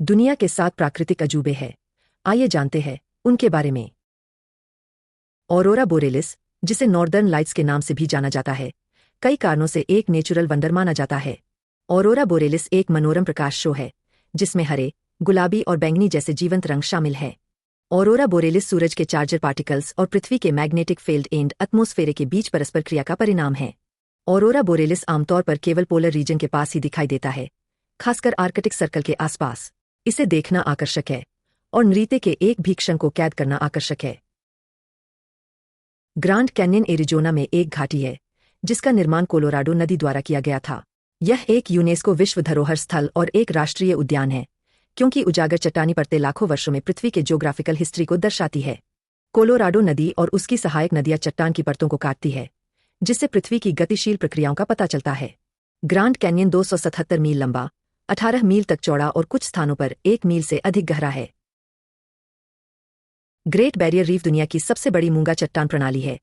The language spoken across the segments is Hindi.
दुनिया के 7 प्राकृतिक अजूबे हैं। आइए जानते हैं उनके बारे में। ऑरोरा बोरेलिस, जिसे नॉर्दर्न लाइट्स के नाम से भी जाना जाता है, कई कारणों से एक नेचुरल वंडर माना जाता है। ऑरोरा बोरेलिस एक मनोरम प्रकाश शो है जिसमें हरे, गुलाबी और बैंगनी जैसे जीवंत रंग शामिल हैं। ऑरोरा बोरेलिस सूरज के चार्जर पार्टिकल्स और पृथ्वी के मैग्नेटिक फील्ड एंड एटमॉस्फेयर के बीच परस्पर क्रिया का परिणाम है। ऑरोरा बोरेलिस आमतौर पर केवल पोलर रीजन के पास ही दिखाई देता है, खासकर आर्कटिक सर्कल के आसपास। इसे देखना आकर्षक है और नृत्य के एक भी क्षण को कैद करना आकर्षक है। ग्रांड कैन्यन एरिजोना में एक घाटी है जिसका निर्माण कोलोराडो नदी द्वारा किया गया था। यह एक यूनेस्को विश्व धरोहर स्थल और एक राष्ट्रीय उद्यान है क्योंकि उजागर चट्टानी परतें लाखों वर्षों में पृथ्वी के ज्योग्राफिकल हिस्ट्री को दर्शाती है। कोलोराडो नदी और उसकी सहायक नदियां चट्टान की परतों को काटती है, जिससे पृथ्वी की गतिशील प्रक्रियाओं का पता चलता है। ग्रांड कैन्यन 277 मील लंबा, 18 मील तक चौड़ा और कुछ स्थानों पर 1 मील से अधिक गहरा है। ग्रेट बैरियर रीफ दुनिया की सबसे बड़ी मूंगा चट्टान प्रणाली है,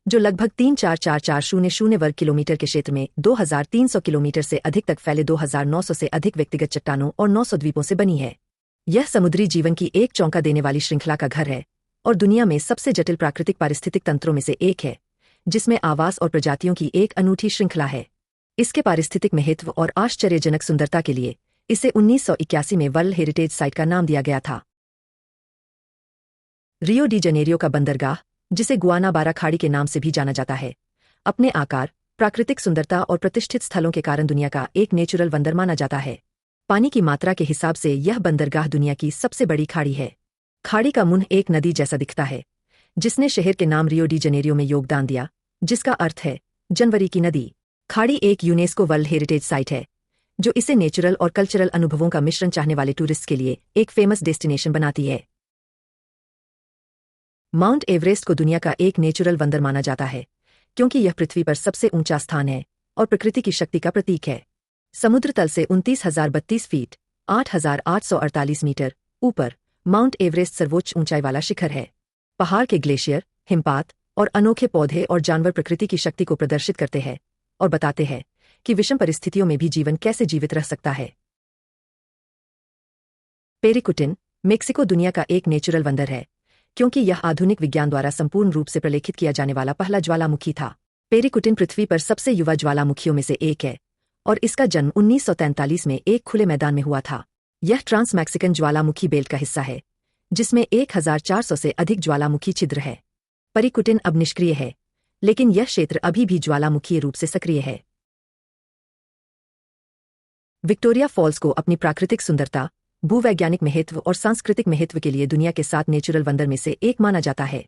जो लगभग 3,44400 वर्ग किलोमीटर के क्षेत्र में 2300 किलोमीटर से अधिक तक फैले 2900 से अधिक व्यक्तिगत चट्टानों और 900 द्वीपों से बनी है। यह समुद्री जीवन की एक चौंका देने वाली श्रृंखला का घर है और दुनिया में सबसे जटिल प्राकृतिक पारिस्थितिक तंत्रों में से एक है, जिसमें आवास और प्रजातियों की एक अनूठी श्रृंखला है। इसके पारिस्थितिक महत्व और आश्चर्यजनक सुंदरता के लिए इसे 1981 में वर्ल्ड हेरिटेज साइट का नाम दिया गया था। रियो डी जनेरियो का बंदरगाह, जिसे गुआनाबारा खाड़ी के नाम से भी जाना जाता है, अपने आकार, प्राकृतिक सुंदरता और प्रतिष्ठित स्थलों के कारण दुनिया का एक नेचुरल वंडर माना जाता है। पानी की मात्रा के हिसाब से यह बंदरगाह दुनिया की सबसे बड़ी खाड़ी है। खाड़ी का मुंह एक नदी जैसा दिखता है, जिसने शहर के नाम रियो डी जनेरियो में योगदान दिया, जिसका अर्थ है जनवरी की नदी। खाड़ी एक यूनेस्को वर्ल्ड हेरिटेज साइट है, जो इसे नेचुरल और कल्चरल अनुभवों का मिश्रण चाहने वाले टूरिस्ट के लिए एक फेमस डेस्टिनेशन बनाती है। माउंट एवरेस्ट को दुनिया का एक नेचुरल वंडर माना जाता है क्योंकि यह पृथ्वी पर सबसे ऊंचा स्थान है और प्रकृति की शक्ति का प्रतीक है। समुद्र तल से 29,032 फीट 8,848 मीटर ऊपर माउंट एवरेस्ट सर्वोच्च ऊंचाई वाला शिखर है। पहाड़ के ग्लेशियर, हिमपात और अनोखे पौधे और जानवर प्रकृति की शक्ति को प्रदर्शित करते हैं और बताते हैं कि विषम परिस्थितियों में भी जीवन कैसे जीवित रह सकता है। पेरिकुटिन, मेक्सिको दुनिया का एक नेचुरल वंडर है क्योंकि यह आधुनिक विज्ञान द्वारा संपूर्ण रूप से प्रलेखित किया जाने वाला पहला ज्वालामुखी था। पेरिकुटिन पृथ्वी पर सबसे युवा ज्वालामुखियों में से एक है और इसका जन्म 1943 में एक खुले मैदान में हुआ था। यह ट्रांस मैक्सिकन ज्वालामुखी बेल्ट का हिस्सा है, जिसमें 1400 से अधिक ज्वालामुखी छिद्र है। पेरिकुटिन अब निष्क्रिय है, लेकिन यह क्षेत्र अभी भी ज्वालामुखीय रूप से सक्रिय है। विक्टोरिया फॉल्स को अपनी प्राकृतिक सुंदरता, भूवैज्ञानिक महत्व और सांस्कृतिक महत्व के लिए दुनिया के 7 नेचुरल वंडर में से एक माना जाता है।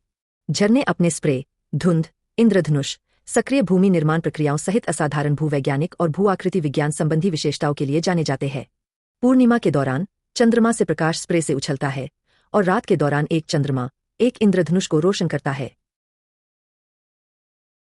झरने अपने स्प्रे, धुंध, इंद्रधनुष, सक्रिय भूमि निर्माण प्रक्रियाओं सहित असाधारण भूवैज्ञानिक और भू आकृति विज्ञान संबंधी विशेषताओं के लिए जाने जाते हैं। पूर्णिमा के दौरान चंद्रमा से प्रकाश स्प्रे से उछलता है और रात के दौरान एक चंद्रमा एक इंद्रधनुष को रोशन करता है।